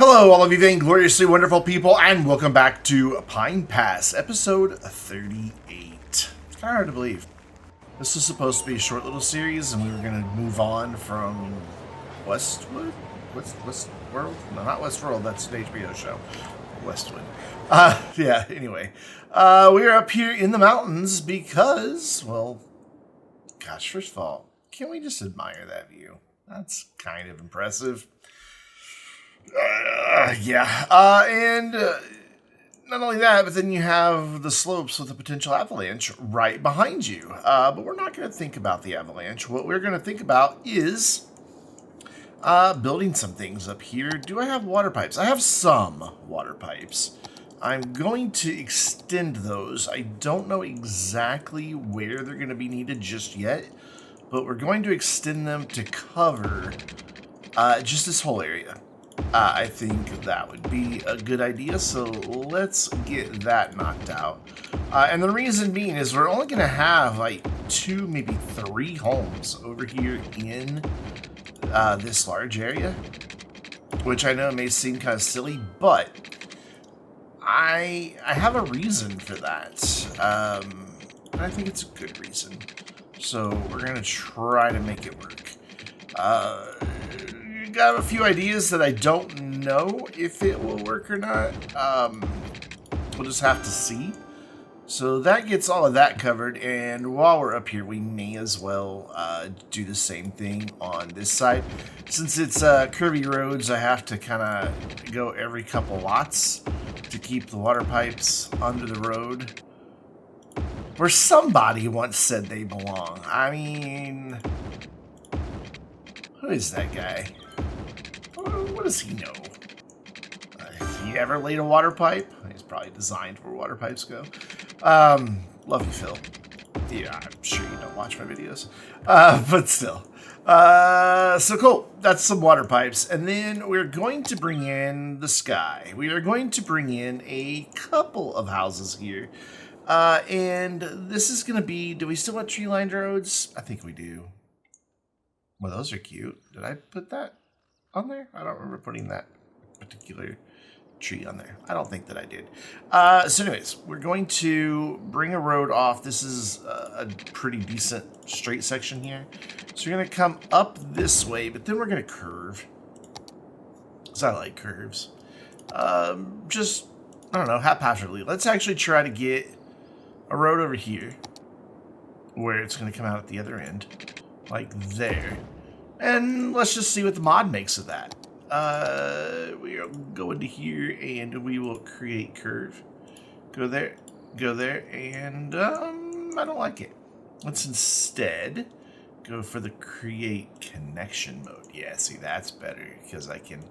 Hello, all of you vaingloriously wonderful people, and welcome back to Pine Pass, episode 38. It's kind of hard to believe. This was supposed to be a short little series, and we were going to move on from Westwood? Westworld? No, not Westworld, that's an HBO show. Westwood. Yeah, anyway. We are up here in the mountains because, well, gosh, first of all, can we just admire that view? That's kind of impressive. And not only that, but then you have the slopes with a potential avalanche right behind you. But we're not going to think about the avalanche. What we're going to think about is building some things up here. Do I have water pipes? I have some water pipes. I'm going to extend those. I don't know exactly where they're going to be needed just yet, but we're going to extend them to cover just this whole area. I think that would be a good idea, so let's get that knocked out. And the reason being is we're only going to have like 2, maybe 3 homes over here in this large area, which I know may seem kind of silly, but I have a reason for that. And I think it's a good reason. So we're going to try to make it work. Got a few ideas that I don't know if it will work or not. We'll just have to see. So that gets all of that covered, and while we're up here, we may as well do the same thing on this side. Since it's curvy roads, I have to kind of go every couple lots to keep the water pipes under the road where somebody once said they belong. I mean, who is that guy? What does he know? Has he ever laid a water pipe? He's probably designed where water pipes go. Love you, Phil. Yeah, I'm sure you don't watch my videos. But still. So cool. That's some water pipes. And then we're going to bring in the sky. We are going to bring in a couple of houses here. And this is going to be... Do we still want tree-lined roads? I think we do. Well, those are cute. Did I put that on there? I don't remember putting that particular tree on there. I don't think that I did. So anyways, we're going to bring a road off. This is a pretty decent straight section here. So we're going to come up this way, but then we're going to curve. Because I like curves. Just, I don't know, haphazardly. Let's actually try to get a road over here where it's going to come out at the other end. Like there. And let's just see what the mod makes of that. We are going to here and we will create curve. Go there, and I don't like it. Let's instead go for the create connection mode. Yeah, see, that's better because I can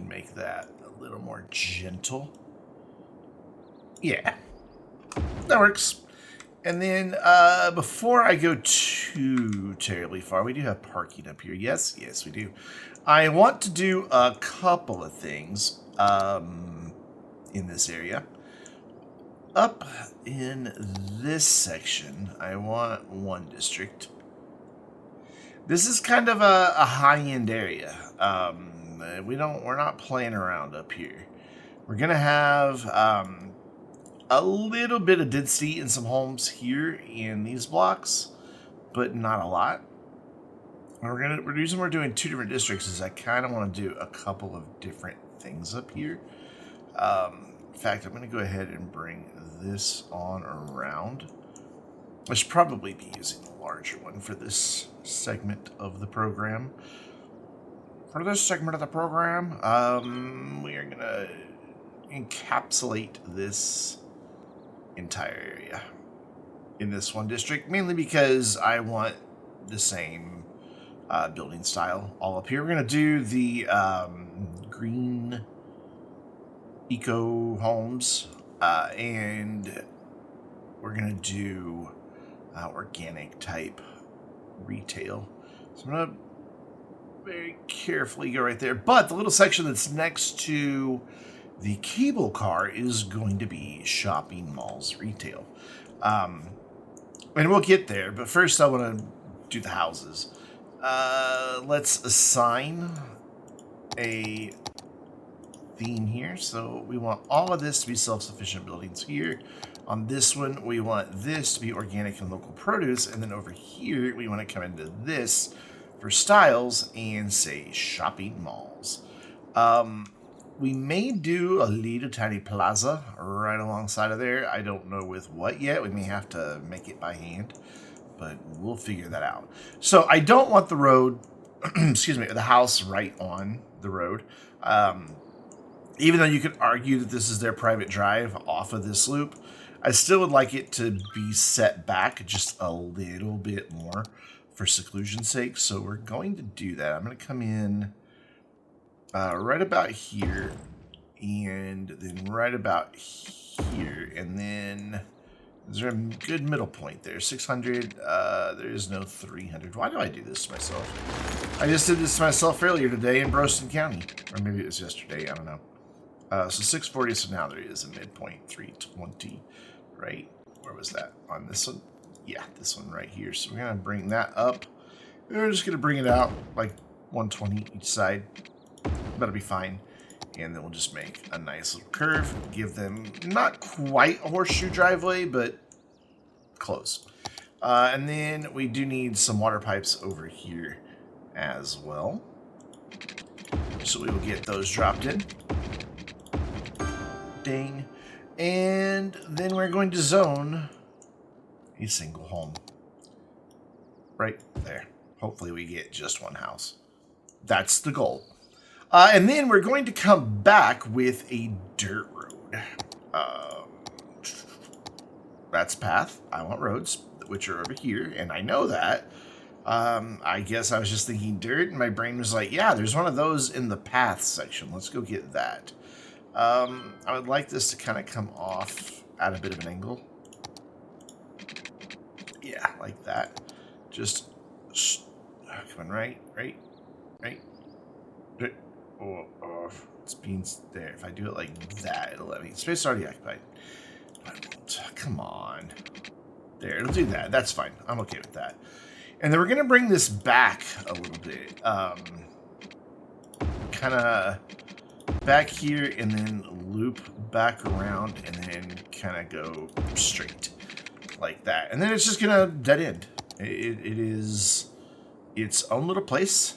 make that a little more gentle. Yeah, that works. And then, before I go too terribly far, we do have parking up here. Yes, we do. I want to do a couple of things in this area. Up in this section, I want one district. This is kind of a high-end area. We're not playing around up here. We're gonna have a little bit of density in some homes here in these blocks, but not a lot. And the reason we're doing 2 different districts is I kind of want to do a couple of different things up here. In fact, I'm going to go ahead and bring this on around. I should probably be using the larger one for this segment of the program. For this segment of the program, we are going to encapsulate this entire area in this one district, mainly because I want the same building style all up here. We're going to do the green eco homes, and we're going to do organic type retail. So I'm going to very carefully go right there. But the little section that's next to the cable car is going to be shopping malls retail. And we'll get there, but first I want to do the houses. Let's assign a theme here. So we want all of this to be self-sufficient buildings here. On this one, we want this to be organic and local produce. And then over here, we want to come into this for styles and say shopping malls. We may do a little tiny plaza right alongside of there. I don't know with what yet. We may have to make it by hand, but we'll figure that out. So I don't want the road, excuse me, the house right on the road. Even though you could argue that this is their private drive off of this loop, I still would like it to be set back just a little bit more for seclusion's sake. So we're going to do that. I'm going to come in right about here, and then right about here, and then is there a good middle point there? 600. There is no 300. Why do I do this to myself? I just did this to myself earlier today in Broston County, or maybe it was yesterday. I don't know. So 640. So now there is a midpoint 320. Right? Where was that? On this one? Yeah, this one right here. So we're gonna bring that up. We're just gonna bring it out like 120 each side. That'll be fine. And then we'll just make a nice little curve. Give them not quite a horseshoe driveway, but close. And then we do need some water pipes over here as well. So we will get those dropped in. Ding. And then we're going to zone a single home. Right there. Hopefully we get just one house. That's the goal. And then we're going to come back with a dirt road. That's path. I want roads, which are over here, and I know that. I guess I was just thinking dirt, and my brain was like, yeah, there's one of those in the path section. Let's go get that. I would like this to kind of come off at a bit of an angle. Yeah, like that. Just come on, right. Oh, it's being there. If I do it like that, it'll let me. Space is already occupied. Come on. There, it'll do that. That's fine. I'm okay with that. And then we're going to bring this back a little bit. Kind of back here and then loop back around and then kind of go straight like that. And then it's just going to dead end. It is its own little place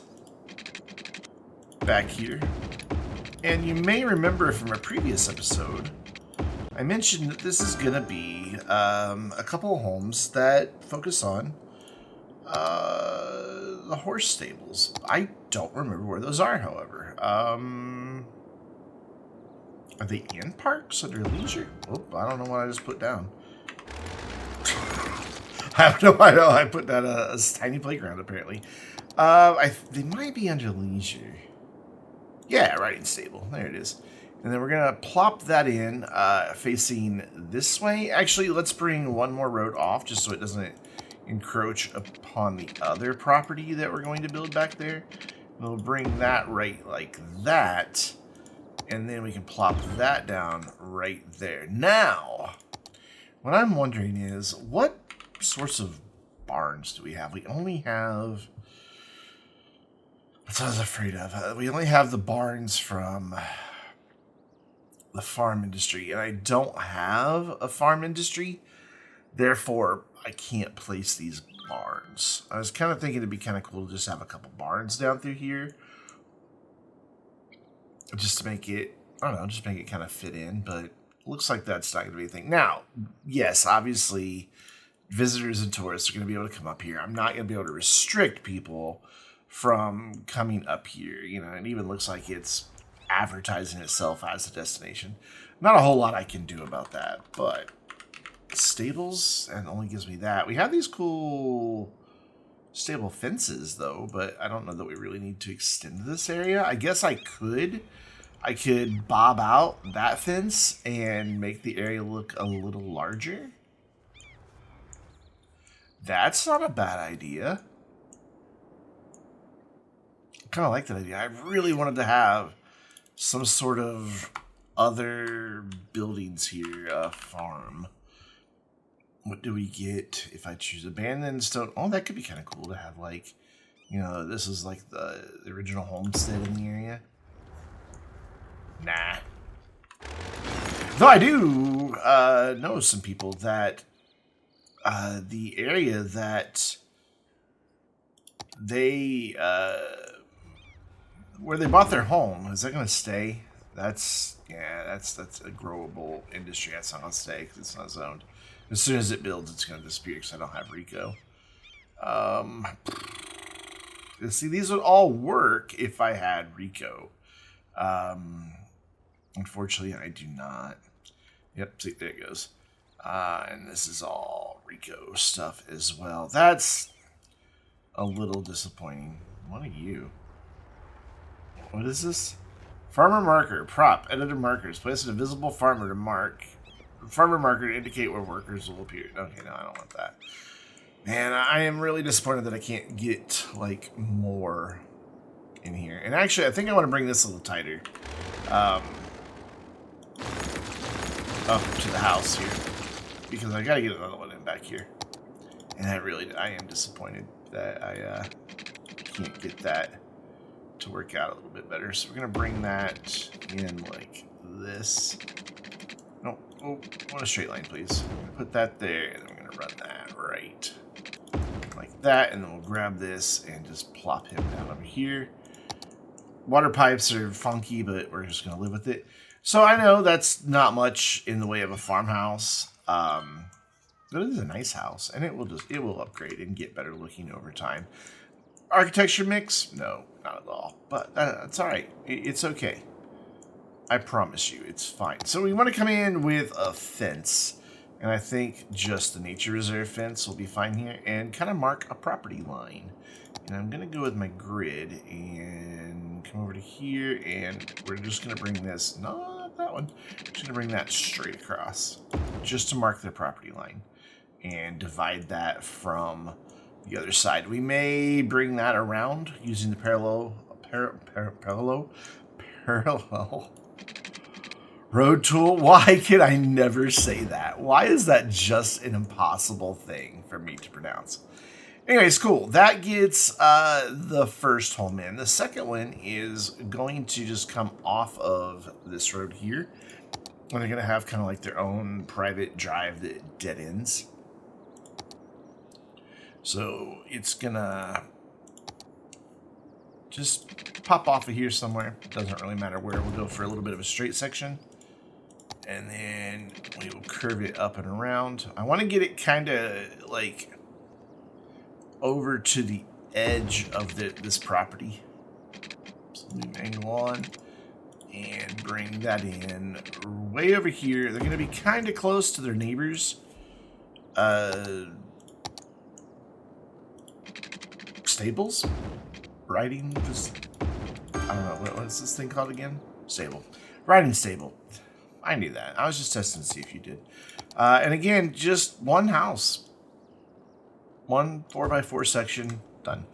back here. And you may remember from a previous episode, I mentioned that this is going to be a couple of homes that focus on the horse stables. I don't remember where those are, however. Are they in parks under leisure? Oh, I don't know what I just put down. I have no idea. I put down a tiny playground, apparently. They might be under leisure. Yeah, riding stable. There it is. And then we're going to plop that in facing this way. Actually, let's bring one more road off just so it doesn't encroach upon the other property that we're going to build back there. And we'll bring that right like that. And then we can plop that down right there. Now, what I'm wondering is, what sorts of barns do we have? We only have... That's what I was afraid of. We only have the barns from the farm industry, and I don't have a farm industry. Therefore, I can't place these barns. I was kind of thinking it'd be kind of cool to just have a couple barns down through here. Just to make it, I don't know, just make it kind of fit in, but it looks like that's not going to be a thing. Now, yes, obviously, visitors and tourists are going to be able to come up here. I'm not going to be able to restrict people from coming up here. You know, it even looks like it's advertising itself as a destination. Not a whole lot I can do about that, but stables, and only gives me that. We have these cool stable fences, though, but I don't know that we really need to extend this area. I guess I could bob out that fence and make the area look a little larger. That's not a bad idea. I kind of like that idea. I really wanted to have some sort of other buildings here, farm. What do we get if I choose abandoned stone? Oh, that could be kind of cool to have, like, you know, this is like the original homestead in the area. Nah. Though I do know some people that the area that they where they bought their home, is that going to stay? That's a growable industry. That's not going to stay because it's not zoned. As soon as it builds, it's going to disappear because I don't have Rico. See, these would all work if I had Rico. Unfortunately, I do not. Yep, see, there it goes. And this is all Rico stuff as well. That's a little disappointing. What are you? What is this? Farmer marker. Prop. Editor markers. Place an invisible farmer to mark. Farmer marker to indicate where workers will appear. Okay, no, I don't want that. Man, I am really disappointed that I can't get, like, more in here. And actually, I think I want to bring this a little tighter. Up to the house here. Because I gotta get another one in back here. And I am disappointed that I can't get that to work out a little bit better. So we're gonna bring that in like this. No, oh, I want a straight line, please. I'm gonna put that there, and then we're gonna run that right like that, and then we'll grab this and just plop him down over here. Water pipes are funky, but we're just gonna live with it. So I know that's not much in the way of a farmhouse, but it is a nice house, and it will upgrade and get better looking over time. Architecture mix? No, not at all. But it's all right. It's okay. I promise you, it's fine. So we want to come in with a fence, and I think just the nature reserve fence will be fine here, and kind of mark a property line. And I'm going to go with my grid and come over to here, and we're just going to bring this, not that one, just going to bring that straight across, just to mark their property line, and divide that from the other side. We may bring that around using the parallel road tool. Why can I never say that? Why is that just an impossible thing for me to pronounce? Anyways, cool. That gets the first home in. The second one is going to just come off of this road here. And they're going to have kind of like their own private drive that dead ends. So it's going to just pop off of here somewhere. Doesn't really matter where. We'll go for a little bit of a straight section. And then we will curve it up and around. I want to get it kind of like over to the edge of this property. So leave angle on and bring that in way over here. They're going to be kind of close to their neighbors. Stables? Riding? Just, I don't know. What's this thing called again? Stable. Riding stable. I knew that. I was just testing to see if you did. And again, just one house. One 4x4 section. Done.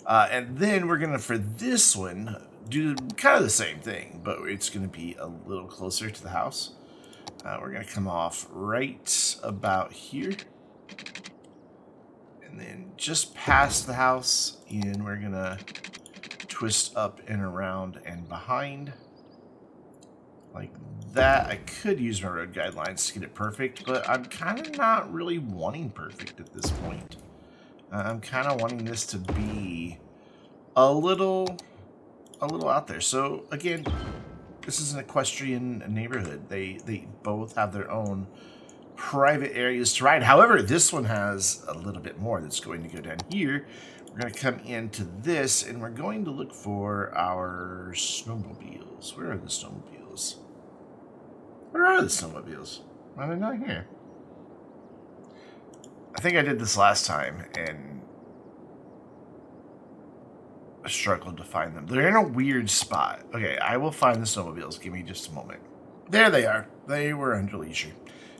And then we're going to, for this one, do kind of the same thing, but it's going to be a little closer to the house. We're going to come off right about here. And then just past the house, and we're going to twist up and around and behind. Like that. I could use my road guidelines to get it perfect, but I'm kind of not really wanting perfect at this point. I'm kind of wanting this to be a little out there. So again, this is an equestrian neighborhood. They both have their own private areas to ride. However, this one has a little bit more that's going to go down here. We're going to come into this, and we're going to look for our snowmobiles. Where are the snowmobiles? Where are the snowmobiles? Why are they not here? I think I did this last time, and I struggled to find them. They're in a weird spot. Okay, I will find the snowmobiles. Give me just a moment. There they are. They were under leisure.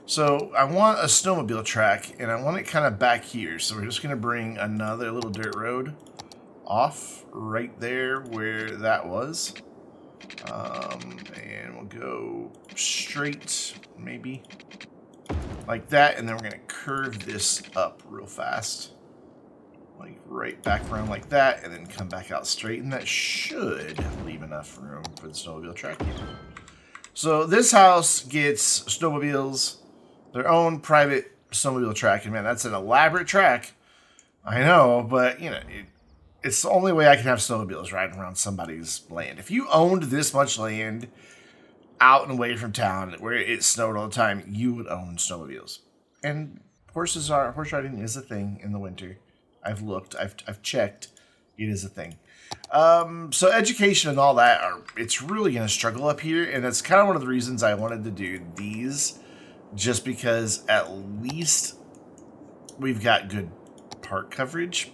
So I want a snowmobile track, and I want it kind of back here. So we're just going to bring another little dirt road off right there where that was. And we'll go straight, maybe, like that. And then we're going to curve this up real fast. Like right back around like that, and then come back out straight. And that should leave enough room for the snowmobile track here. So this house gets snowmobiles, their own private snowmobile track. And man, that's an elaborate track. I know, but you know, it's the only way I can have snowmobiles riding around somebody's land. If you owned this much land out and away from town where it snowed all the time, you would own snowmobiles. And horse riding is a thing in the winter. I've looked, I've checked. It is a thing. So education and all that it's really going to struggle up here, and that's kind of one of the reasons I wanted to do these, just because at least we've got good park coverage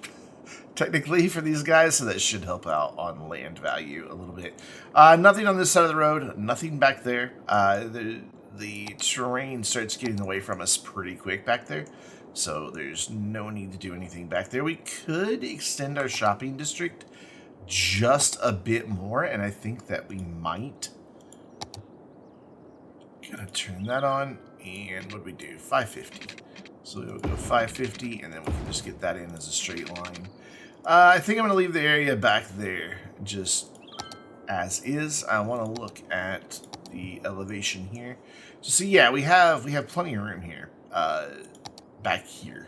technically for these guys, so that should help out on land value a little bit. Nothing on this side of the road, nothing back there. The terrain starts getting away from us pretty quick back there, so there's no need to do anything back there. We could extend our shopping district just a bit more, and I think that we might. Gonna turn that on, and what do we do? 550. So we'll go 550, and then we can just get that in as a straight line. I think I'm gonna leave the area back there just as is. I want to look at the elevation here. So yeah, we have plenty of room here. Back here.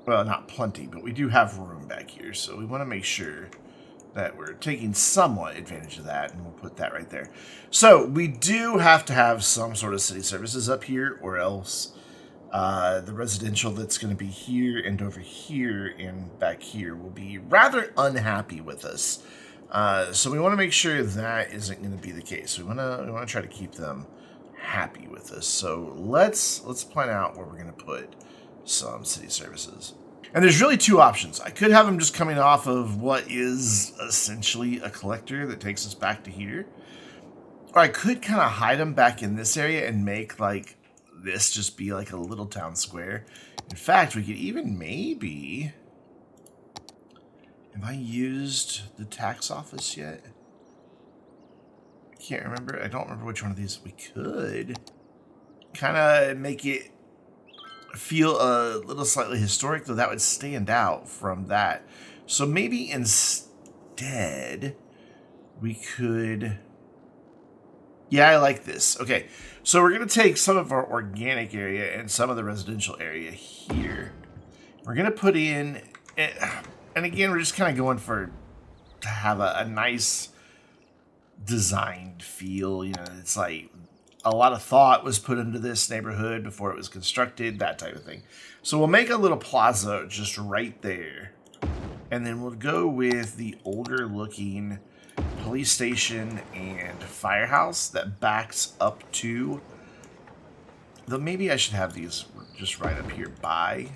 Well, not plenty, but we do have room back here, so we want to make sure that we're taking somewhat advantage of that, and we'll put that right there. So we do have to have some sort of city services up here, or else the residential that's going to be here and over here and back here will be rather unhappy with us. So we want to make sure that isn't going to be the case. We want to try to keep them happy with us. So let's plan out where we're going to put some city services. And there's really two options. I could have them just coming off of what is essentially a collector that takes us back to here. Or I could kind of hide them back in this area and make like this just be like a little town square. In fact, we could even maybe... Have I used the tax office yet? I can't remember. I don't remember which one of these we could. Kind of make it feel a little slightly historic, though that would stand out from that. So maybe instead we could... Yeah, I like this. Okay, so we're going to take some of our organic area and some of the residential area here. We're going to put in... And again, we're just kind of going to have a nice designed feel. You know, it's like a lot of thought was put into this neighborhood before it was constructed, that type of thing. So we'll make a little plaza just right there. And then we'll go with the older looking police station and firehouse that backs up to... Though maybe I should have these just right up here by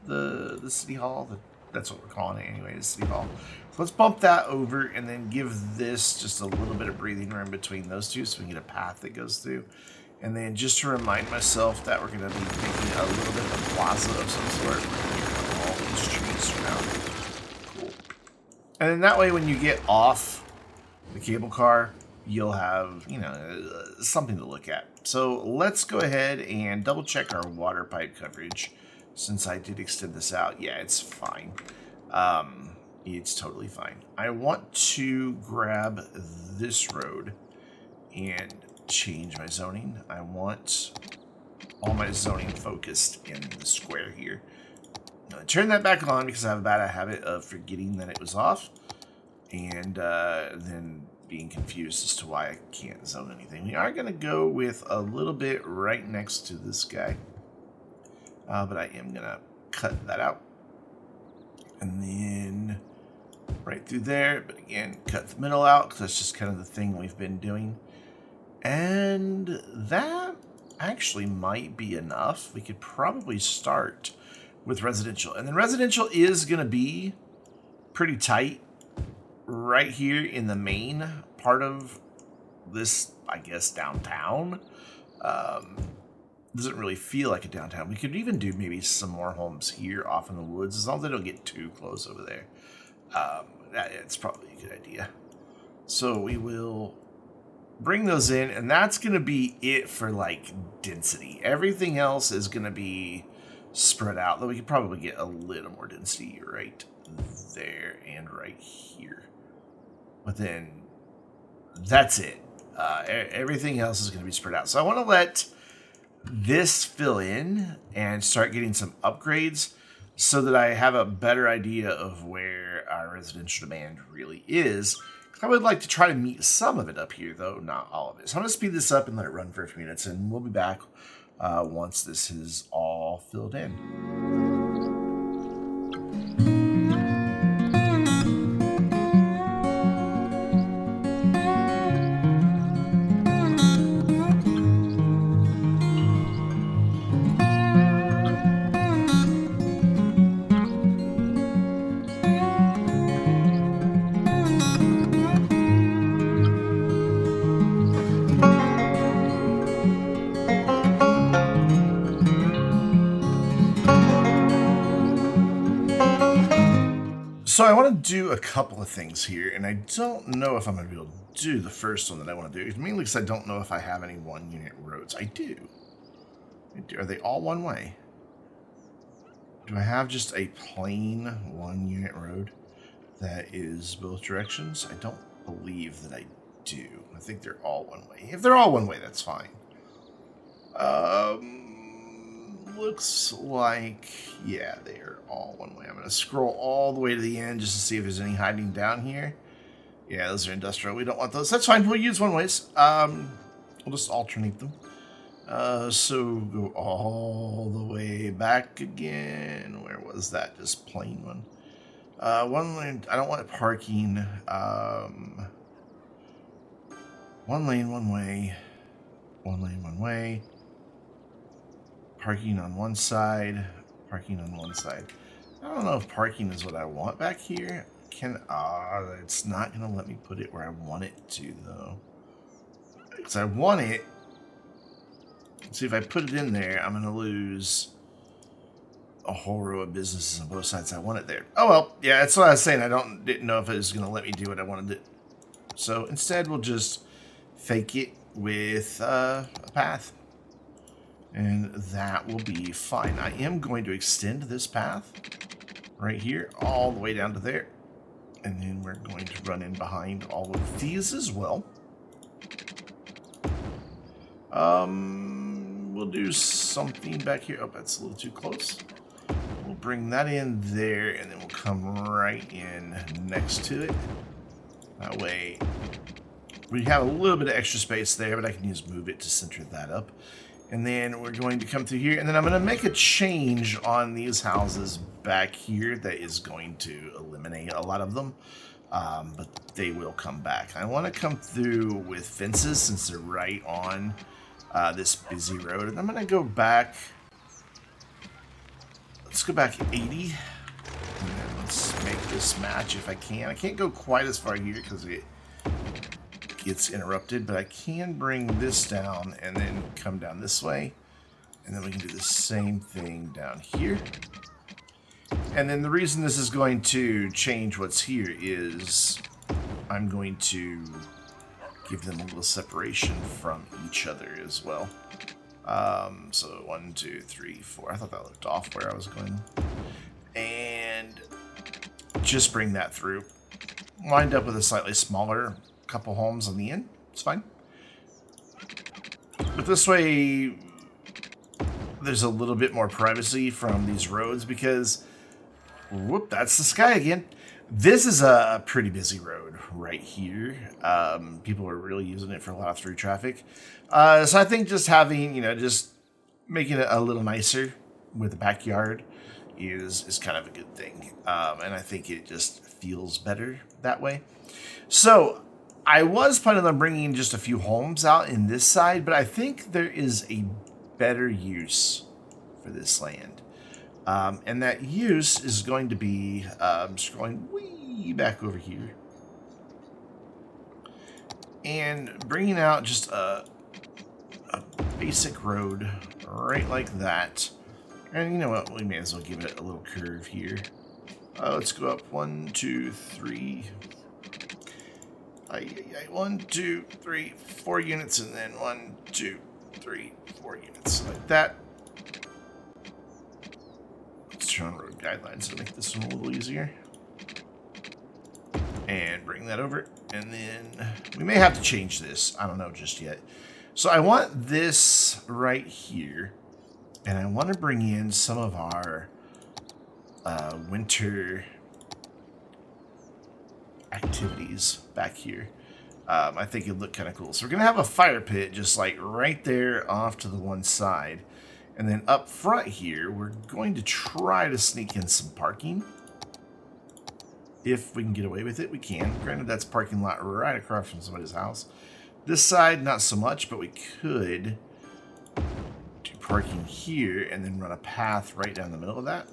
the city hall. That's what we're calling it anyway, the city hall. So let's bump that over and then give this just a little bit of breathing room between those two so we can get a path that goes through. And then just to remind myself that we're going to be making a little bit of a plaza of some sort. We're going to get all these trees around. Cool. And then that way when you get off the cable car, you'll have, you know, something to look at. So let's go ahead and double check our water pipe coverage. Since I did extend this out, yeah, it's fine. It's totally fine. I want to grab this road and change my zoning. I want all my zoning focused in the square here. Now, I turn that back on because I have a bad habit of forgetting that it was off, and then being confused as to why I can't zone anything. We are going to go with a little bit right next to this guy. But I am going to cut that out. And then right through there. But again, cut the middle out because that's just kind of the thing we've been doing. And that actually might be enough. We could probably start with residential. And then residential is going to be pretty tight right here in the main part of this, I guess, downtown. Doesn't really feel like a downtown. We could even do maybe some more homes here off in the woods, as long as they don't get too close over there. It's probably a good idea. So we will bring those in, and that's going to be it for, like, density. Everything else is going to be spread out, though we could probably get a little more density right there and right here. But then that's it. Everything else is going to be spread out. So I want to let this fill in and start getting some upgrades so that I have a better idea of where our residential demand really is. I would like to try to meet some of it up here, though, not all of it. So I'm going to speed this up and let it run for a few minutes, and we'll be back once this is all filled in. So I want to do a couple of things here, and I don't know if I'm going to be able to do the first one that I want to do. It's mainly because I don't know if I have any one-unit roads. I do. Are they all one way? Do I have just a plain one-unit road that is both directions? I don't believe that I do. I think they're all one way. If they're all one way, that's fine. Looks like, yeah, they are all one way. I'm going to scroll all the way to the end just to see if there's any hiding down here. Yeah, those are industrial. We don't want those. That's fine. We'll use one ways. We'll just alternate them. So go all the way back again. Where was that? Just plain one. One lane. I don't want parking. One lane, one way. One lane, one way. Parking on one side. Parking on one side. I don't know if parking is what I want back here. It's not going to let me put it where I want it to, though. Because I want it. See, if I put it in there, I'm going to lose a whole row of businesses on both sides. I want it there. Oh, well. Yeah, that's what I was saying. Didn't know if it was going to let me do what I wanted to. So instead, we'll just fake it with a path. And that will be fine. I am going to extend this path right here all the way down to there. And then we're going to run in behind all of these as well. We'll do something back here. Oh, that's a little too close. We'll bring that in there, and then we'll come right in next to it. That way, we have a little bit of extra space there, but I can just move it to center that up. And then we're going to come through here, and then I'm going to make a change on these houses back here that is going to eliminate a lot of them, but they will come back. I want to come through with fences since they're right on this busy road, and I'm going to go back. Let's go back 80, and then let's make this match if I can. I can't go quite as far here because it gets interrupted, but I can bring this down and then come down this way, and then we can do the same thing down here. And then the reason this is going to change what's here is I'm going to give them a little separation from each other as well. So 1, 2, 3, 4. I thought that looked off where I was going. And just bring that through. Wind up with a slightly smaller couple homes on the end. It's fine. But this way, there's a little bit more privacy from these roads because, whoop, that's the sky again. This is a pretty busy road right here. People are really using it for a lot of through traffic. So I think just having, just making it a little nicer with the backyard is kind of a good thing. And I think it just feels better that way. So I was planning on bringing just a few homes out in this side, but I think there is a better use for this land. And that use is going to be scrolling way back over here and bringing out just a basic road right like that. And you know what? We may as well give it a little curve here. Let's go up 1, 2, 3. 1, 2, 3, 4 units, and then 1, 2, 3, 4 units like that. Let's turn on road guidelines to make this one a little easier. And bring that over. And then we may have to change this. I don't know just yet. So I want this right here. And I want to bring in some of our winter activities back here. I think it'd look kind of cool. So we're going to have a fire pit just like right there off to the one side. And then up front here, we're going to try to sneak in some parking. If we can get away with it, we can. Granted, that's parking lot right across from somebody's house. This side, not so much, but we could do parking here and then run a path right down the middle of that.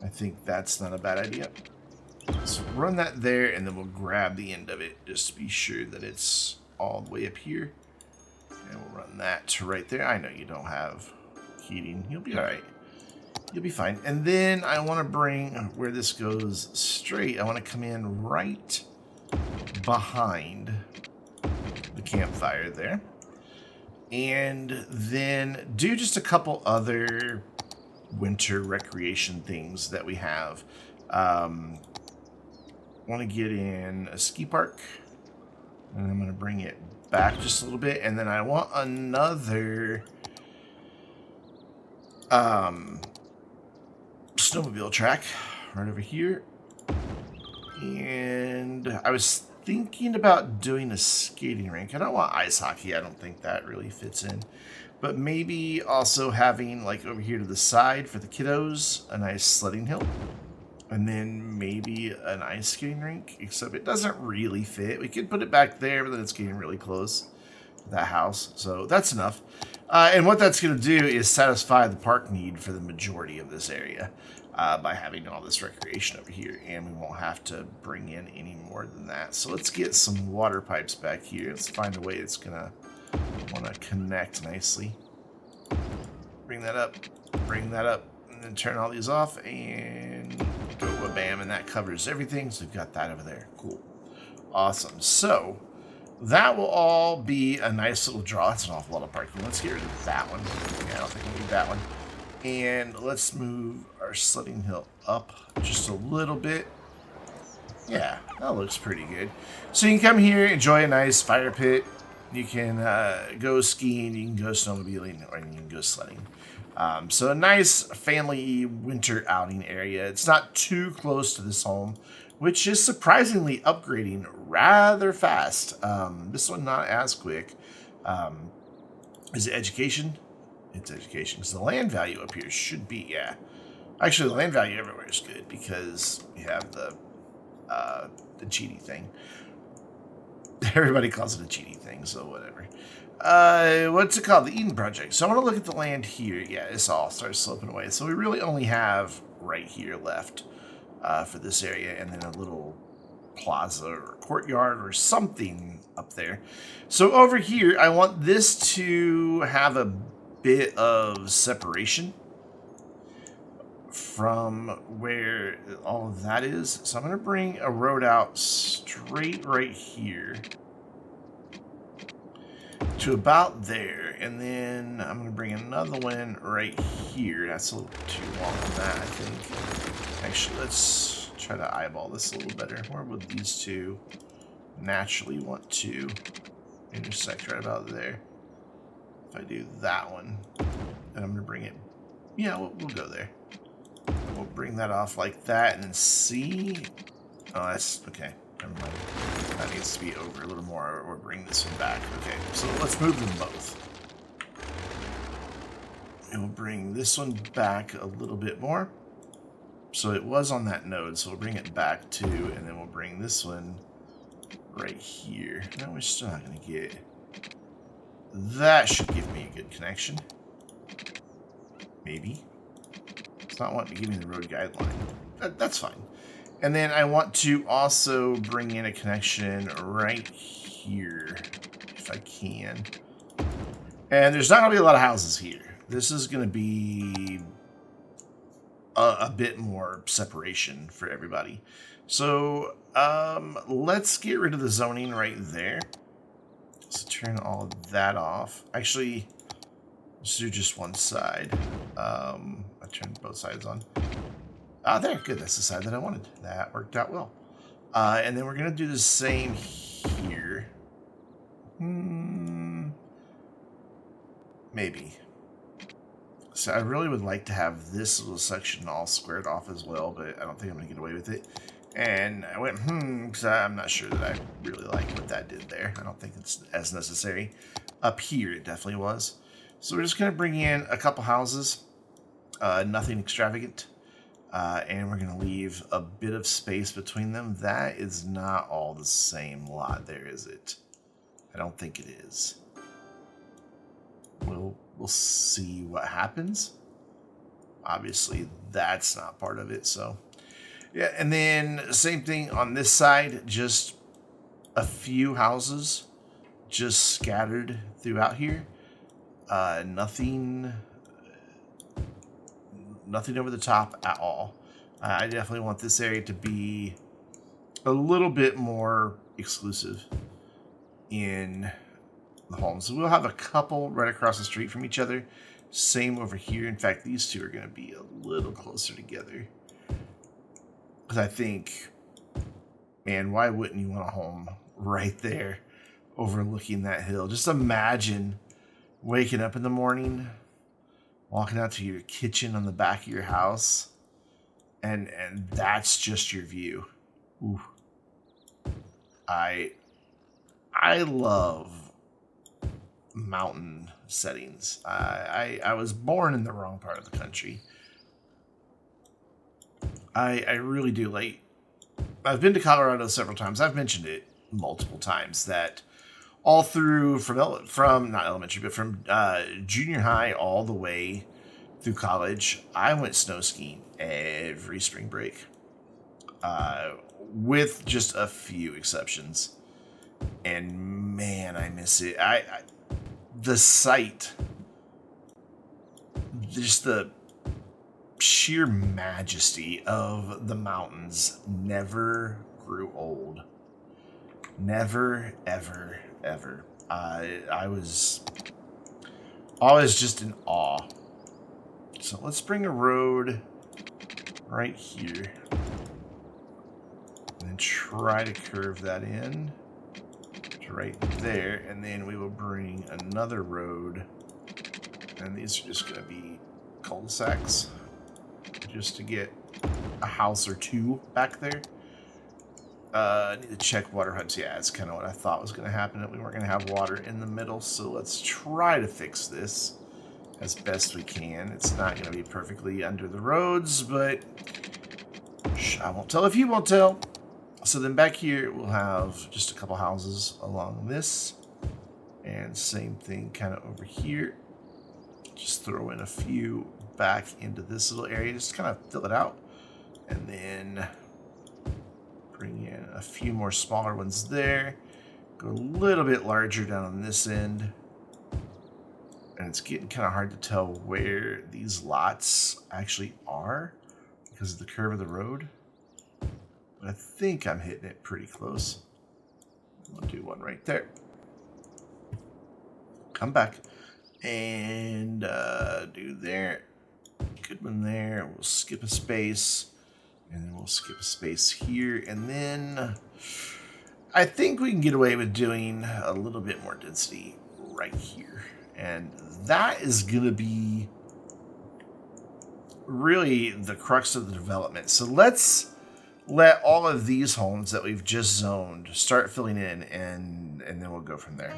I think that's not a bad idea. So run that there, and then we'll grab the end of it just to be sure that it's all the way up here. And we'll run that to right there. I know you don't have heating. You'll be all right. You'll be fine. And then I want to bring where this goes straight. I want to come in right behind the campfire there. And then do just a couple other winter recreation things that we have. Want to get in a ski park. And I'm going to bring it back just a little bit. And then I want another snowmobile track right over here. And I was thinking about doing a skating rink. I don't want ice hockey. I don't think that really fits in. But maybe also having, like, over here to the side for the kiddos, a nice sledding hill. And then maybe an ice skating rink, except it doesn't really fit. We could put it back there, but then it's getting really close to that house. So that's enough. And what that's going to do is satisfy the park need for the majority of this area by having all this recreation over here. And we won't have to bring in any more than that. So let's get some water pipes back here. Let's find a way it's going to want to connect nicely. Bring that up, and then turn all these off, and go bam, and that covers everything. So we've got that over there. Cool. Awesome. So that will all be a nice little draw. That's an awful lot of parking. Let's get rid of that one. Yeah, I don't think we'll need that one. And let's move our sledding hill up just a little bit. Yeah, that looks pretty good. So you can come here, enjoy a nice fire pit. You can go skiing, you can go snowmobiling, or you can go sledding. So a nice family winter outing area. It's not too close to this home, which is surprisingly upgrading rather fast. This one not as quick. Is it education? It's education. Because the land value up here should be, yeah. Actually, the land value everywhere is good because we have the cheaty thing. Everybody calls it a cheaty thing, so whatever. What's it called? The Eden Project. So I want to look at the land here. Yeah, this all starts sloping away. So we really only have right here left for this area, and then a little plaza or courtyard or something up there. So over here, I want this to have a bit of separation from where all of that is. So I'm going to bring a road out straight right here to about there, and then I'm going to bring another one right here. That's a little too long on that, I think. Actually, let's try to eyeball this a little better. Where would these two naturally want to intersect? Right about there. If I do that one, then I'm going to bring it, yeah, we'll go there. We'll bring that off like that, and then see. Oh, that's okay. Never mind. That needs to be over a little more, or bring this one back. Okay, so let's move them both. And we'll bring this one back a little bit more. So it was on that node, so we'll bring it back too, and then we'll bring this one right here. No, we're still not going to get. That should give me a good connection. Maybe. It's not wanting to give me the road guideline. That's fine. And then I want to also bring in a connection right here, if I can. And there's not going to be a lot of houses here. This is going to be a bit more separation for everybody. So let's get rid of the zoning right there. So turn all of that off. Actually, let's do just one side. I turned both sides on. Ah, there, good. That's the side that I wanted. That worked out well. And then we're going to do the same here. Maybe. So I really would like to have this little section all squared off as well, but I don't think I'm going to get away with it. And I went, because I'm not sure that I really like what that did there. I don't think it's as necessary. Up here, it definitely was. So we're just going to bring in a couple houses. Nothing extravagant. And we're going to leave a bit of space between them. That is not all the same lot there, is it? I don't think it is. We'll see what happens. Obviously, that's not part of it, so... Yeah, and then same thing on this side. Just a few houses just scattered throughout here. Nothing over the top at all. I definitely want this area to be a little bit more exclusive in the homes. So we'll have a couple right across the street from each other. Same over here. In fact, these two are going to be a little closer together. Because I think, man, why wouldn't you want a home right there overlooking that hill? Just imagine waking up in the morning, walking out to your kitchen on the back of your house, and that's just your view. Ooh. I love mountain settings. I was born in the wrong part of the country. I really do. Like, I've been to Colorado several times. I've mentioned it multiple times that all through from not elementary, but from junior high all the way through college, I went snow skiing every spring break, with just a few exceptions. And man, I miss it. The sight, just the sheer majesty of the mountains never grew old. Never, ever, ever. I was always just in awe. So let's bring a road right here. And then try to curve that in to right there. And then we will bring another road. And these are just going to be cul-de-sacs, just to get a house or two back there. I need to check water hubs. Yeah, it's kind of what I thought was going to happen, that we weren't going to have water in the middle. So let's try to fix this as best we can. It's not going to be perfectly under the roads, but I won't tell if you won't tell. So then back here, we'll have just a couple houses along this. And same thing kind of over here. Just throw in a few back into this little area, just kind of fill it out, and then bring in a few more smaller ones there. Go a little bit larger down on this end, and it's getting kind of hard to tell where these lots actually are because of the curve of the road, but I think I'm hitting it pretty close. We'll do one right there. Come back and do there. Good one there. We'll skip a space, and then we'll skip a space here, and then I think we can get away with doing a little bit more density right here, and that is gonna be really the crux of the development. So let's let all of these homes that we've just zoned start filling in, and then we'll go from there.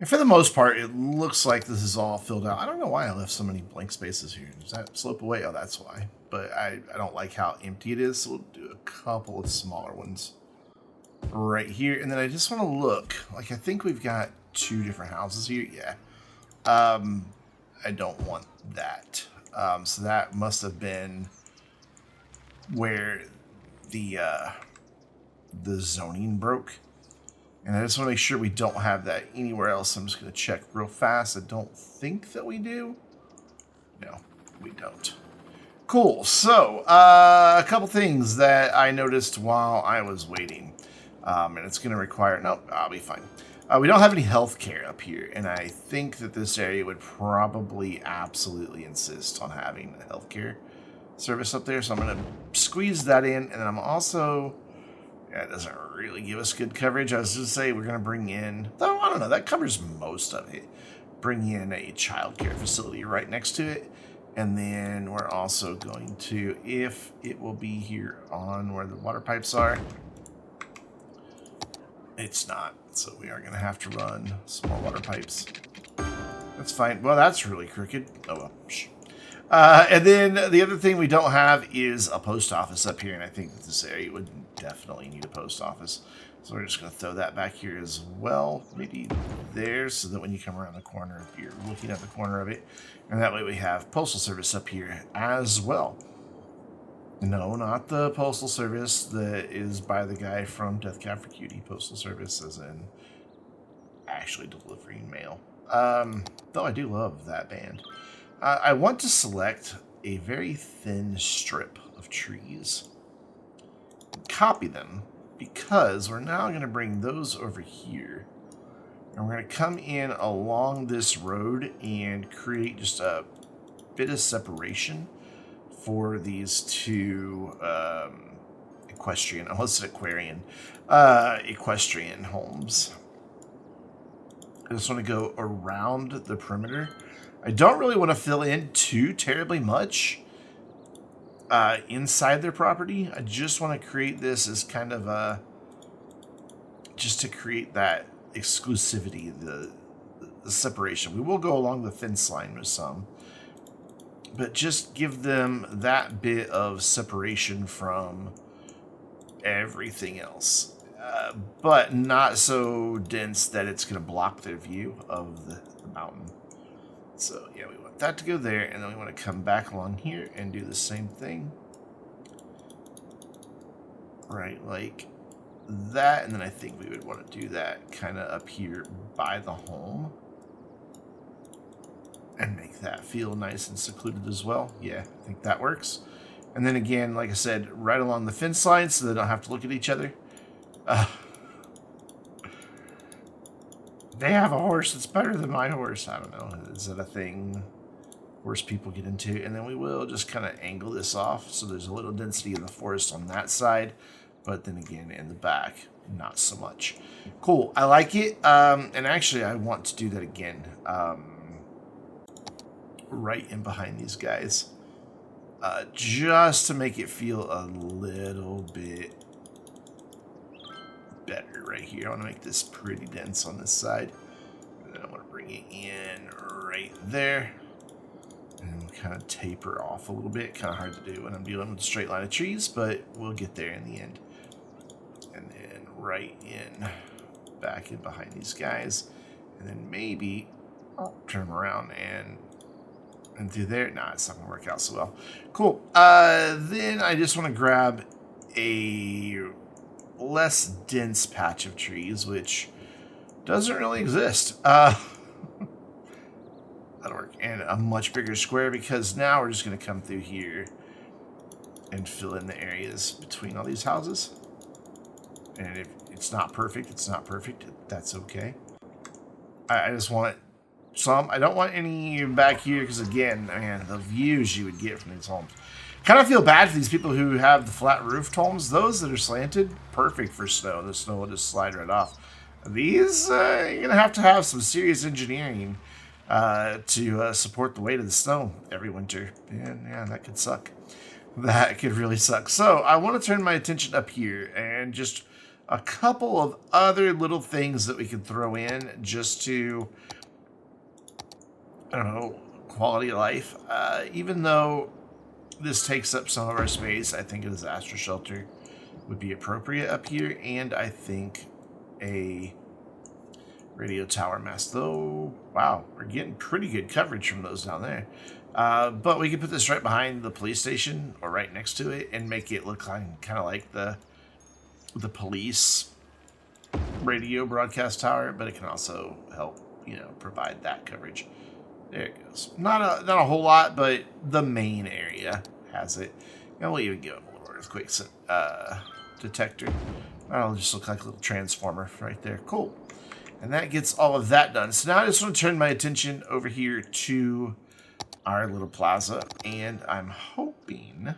for the most part, it looks like this is all filled out. I don't know why I left so many blank spaces here. Does that slope away? Oh, that's why. But I don't like how empty it is, so we'll do a couple of smaller ones right here. And then I just want to look. Like, I think we've got 2 different houses here. Yeah. I don't want that. So that must have been where the zoning broke. And I just want to make sure we don't have that anywhere else. I'm just going to check real fast. I don't think that we do. No, we don't. Cool. So, a couple things that I noticed while I was waiting. And it's going to require... Nope, I'll be fine. We don't have any healthcare up here. And I think that this area would probably absolutely insist on having a healthcare service up there. So I'm going to squeeze that in. And then I'm also... Yeah, it doesn't really give us good coverage. I was just say we're going to bring in, though I don't know, that covers most of it. Bring in a childcare facility right next to it. And then we're also going to, if it will be here on where the water pipes are. It's not. So we are going to have to run some more water pipes. That's fine. Well, that's really crooked. Oh, well. And then the other thing we don't have is a post office up here, and I think that this area would definitely need a post office. So we're just going to throw that back here as well, maybe there, so that when you come around the corner, you're looking at the corner of it. And that way we have postal service up here as well. No, not the postal service that is by the guy from Death Cab for Cutie. Postal service as in actually delivering mail. Though I do love that band. I want to select a very thin strip of trees. Copy them, because we're now going to bring those over here. And we're going to come in along this road and create just a bit of separation for these 2 equestrian, almost equestrian homes. I just want to go around the perimeter. I don't really want to fill in too terribly much inside their property. I just want to create this as kind of a, just to create that exclusivity, the separation. We will go along the fence line with some, but just give them that bit of separation from everything else. But not so dense that it's going to block their view of the mountain. So, yeah, we want that to go there, and then we want to come back along here and do the same thing. Right, like that, and then I think we would want to do that kind of up here by the home. And make that feel nice and secluded as well. Yeah, I think that works. And then again, like I said, right along the fence line so they don't have to look at each other. They have a horse that's better than my horse. I don't know. Is that a thing horse people get into? And then we will just kind of angle this off so there's a little density in the forest on that side. But then again, in the back, not so much. Cool. I like it. And actually, I want to do that again. Right in behind these guys. Just to make it feel a little bit better right here. I want to make this pretty dense on this side. And then I want to bring it in right there. And kind of taper off a little bit. Kind of hard to do when I'm dealing with a straight line of trees, but we'll get there in the end. And then right in, back in behind these guys. And then maybe I'll turn them around and through there. Nah, it's not going to work out so well. Cool. Then I just want to grab a less dense patch of trees, which doesn't really exist. That'll work. And a much bigger square, because now we're just going to come through here and fill in the areas between all these houses. And if it's not perfect, it's not perfect. That's okay. I just want some. I don't want any back here, because again, man, the views you would get from these homes. Kind of feel bad for these people who have the flat roofed homes. Those that are slanted, perfect for snow. The snow will just slide right off. These, you're going to have some serious engineering to support the weight of the snow every winter. And yeah, that could suck. That could really suck. So I want to turn my attention up here and just a couple of other little things that we could throw in just to, I don't know, quality of life. Even though this takes up some of our space, I think a disaster shelter would be appropriate up here, and I think a radio tower mast. Though, wow, we're getting pretty good coverage from those down there. But we could put this right behind the police station or right next to it and make it look like, kind of like the police radio broadcast tower, but it can also help, provide that coverage. There it goes. Not a whole lot, but the main area has it. And we'll even give it a little earthquake detector. That'll just look like a little transformer right there. Cool. And that gets all of that done. So now I just want to turn my attention over here to our little plaza, and I'm hoping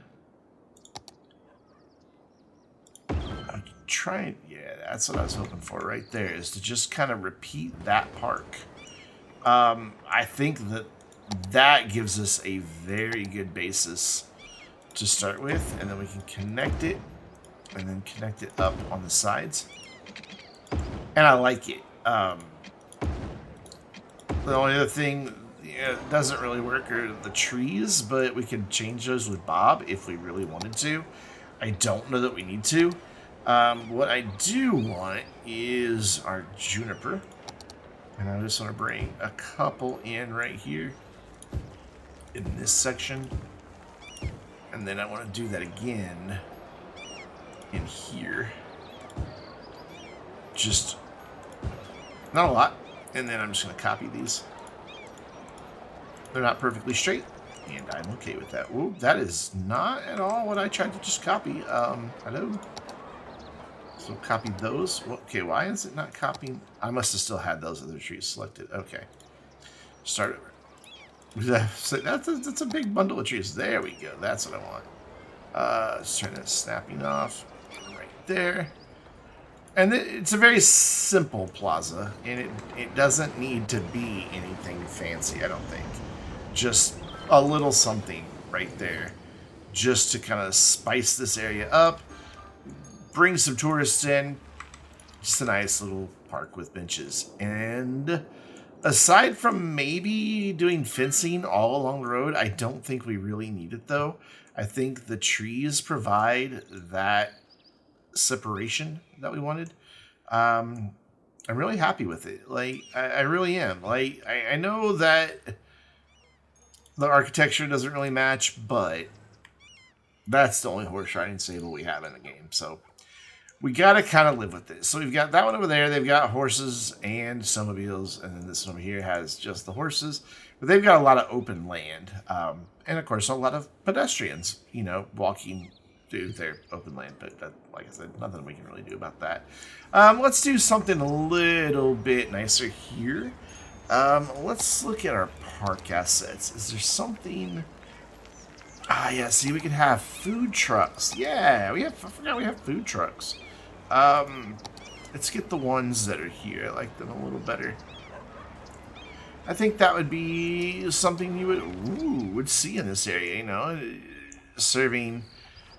I'm trying. Yeah, that's what I was hoping for right there, is to just kind of repeat that park. I think that gives us a very good basis to start with, and then we can connect it, and then connect it up on the sides. And I like it. The only other thing doesn't really work are the trees, but we can change those with Bob if we really wanted to. I don't know that we need to. What I do want is our juniper. And I just want to bring a couple in right here in this section. And then I want to do that again in here. Just not a lot. And then I'm just going to copy these. They're not perfectly straight, and I'm okay with that. Ooh, that is not at all what I tried to just copy. Hello? So copy those. Okay, why is it not copying? I must have still had those other trees selected. Okay. Start over. That's a big bundle of trees. There we go. That's what I want. Let's turn that snapping off right there. And it's a very simple plaza, and it doesn't need to be anything fancy, I don't think. Just a little something right there, just to kind of spice this area up, bring some tourists in. Just a nice little park with benches. And aside from maybe doing fencing all along the road, I don't think we really need it, though. I think the trees provide that separation that we wanted. I'm really happy with it. Like, I really am. Like, I know that the architecture doesn't really match, but that's the only horse riding stable we have in the game. So we got to kind of live with it. So we've got that one over there. They've got horses and snowmobiles. And then this one over here has just the horses. But they've got a lot of open land. And, of course, a lot of pedestrians, walking through their open land. But, like I said, nothing we can really do about that. Let's do something a little bit nicer here. Let's look at our park assets. Is there something... yeah, see, we could have food trucks. Yeah, I forgot we have food trucks. Let's get the ones that are here. I like them a little better. I think that would be something you would see in this area, serving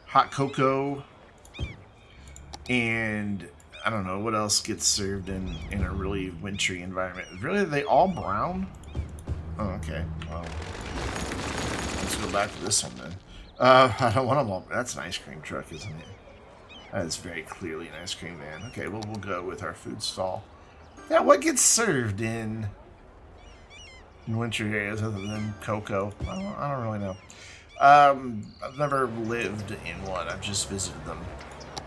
hot cocoa, and I don't know what else gets served in a really wintry environment. Really, are they all brown? Oh, okay. Well, let's go back to this one then. I don't want them all. That's an ice cream truck, isn't it? That is very clearly an ice cream van. Okay, well, we'll go with our food stall. Yeah, what gets served in wintry areas other than cocoa? I don't really know. I've never lived in one. I've just visited them.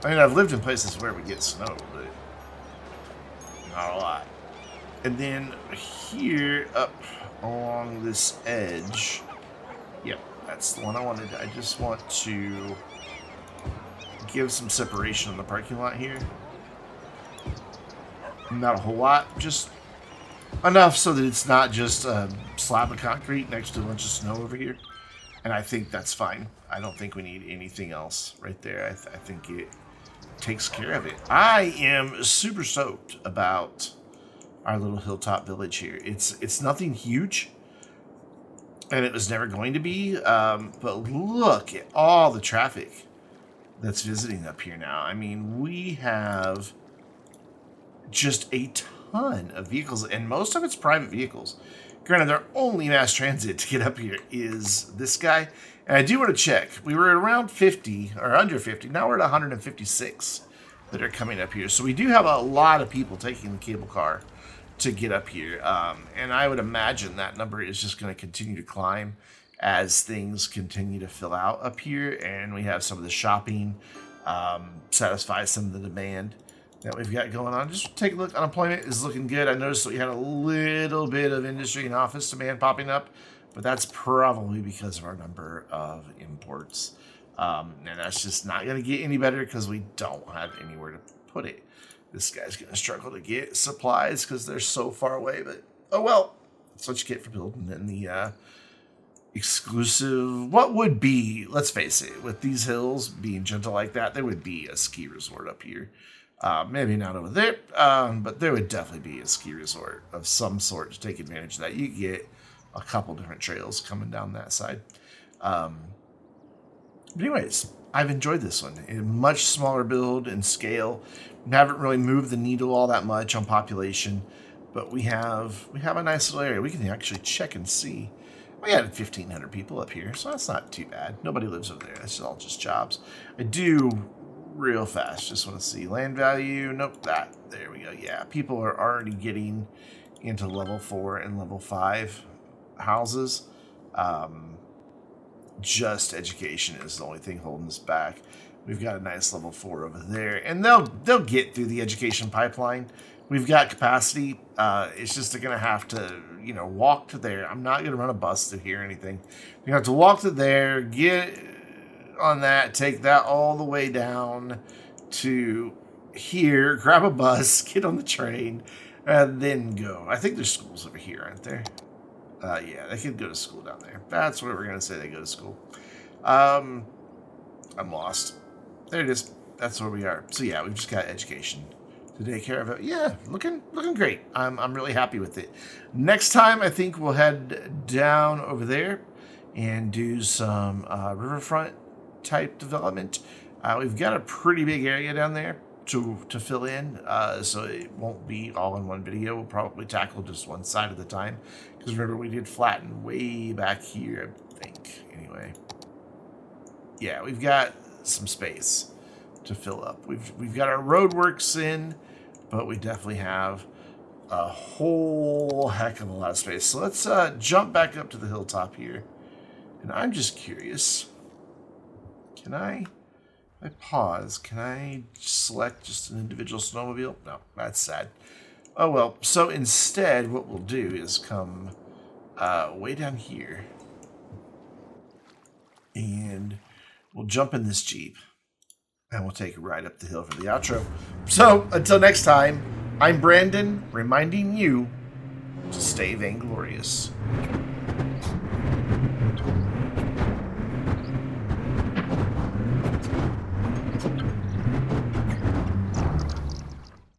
I mean, I've lived in places where we get snow, but not a lot. And then here, up along this edge, yep, that's the one I wanted. I just want to give some separation in the parking lot here. Not a whole lot, just enough so that it's not just a slab of concrete next to a bunch of snow over here. And I think that's fine. I don't think we need anything else right there. I think it takes care of it. I am super stoked about our little hilltop village here. It's nothing huge, and it was never going to be. But look at all the traffic that's visiting up here now. I mean, we have just a ton of vehicles, and most of it's private vehicles. Granted, their only mass transit to get up here is this guy. And I do want to check. We were at around 50, or under 50. Now we're at 156 that are coming up here. So we do have a lot of people taking the cable car to get up here. And I would imagine that number is just going to continue to climb as things continue to fill out up here. And we have some of the shopping satisfy some of the demand that we've got going on. Just take a look. Unemployment is looking good. I noticed that we had a little bit of industry and office demand popping up, but that's probably because of our number of imports. And that's just not going to get any better because we don't have anywhere to put it. This guy's going to struggle to get supplies because they're so far away, but oh well. That's what you get for building in the exclusive, what would be, let's face it, with these hills being gentle like that, there would be a ski resort up here. Maybe not over there, but there would definitely be a ski resort of some sort to take advantage of that. You get a couple different trails coming down that side. But anyways, I've enjoyed this one. A much smaller build and scale. We haven't really moved the needle all that much on population, but we have a nice little area. We can actually check and see. We had 1,500 people up here, so that's not too bad. Nobody lives over there. That's all just jobs. I do real fast just want to see land value. Nope, there we go. Yeah, people are already getting into level 4 and level 5 houses. Just education is the only thing holding us back. We've got a nice level 4 over there, and they'll get through the education pipeline. We've got capacity. It's just they're gonna have to, walk to there. I'm not gonna run a bus to here or anything. You have to walk to there, get on that, take that all the way down to here, grab a bus, get on the train, and then go. I think there's schools over here, aren't there? Yeah, they could go to school down there. That's what we're gonna say. They go to school. I'm lost. There it is. That's where we are. So yeah, we've just got education to take care of it. Yeah, looking great. I'm really happy with it. Next time, I think we'll head down over there and do some riverfront type development. We've got a pretty big area down there to fill in, so it won't be all in one video. We'll probably tackle just one side at a time, because remember, we did flatten way back here, I think. Anyway, yeah, we've got some space to fill up. We've got our roadworks in, but we definitely have a whole heck of a lot of space. So let's jump back up to the hilltop here, and I'm just curious, can I pause? Can I select just an individual snowmobile? No, that's sad. Oh well, so instead what we'll do is come way down here, and we'll jump in this Jeep, and we'll take a ride up the hill for the outro. So until next time, I'm Brandon, reminding you to stay vainglorious.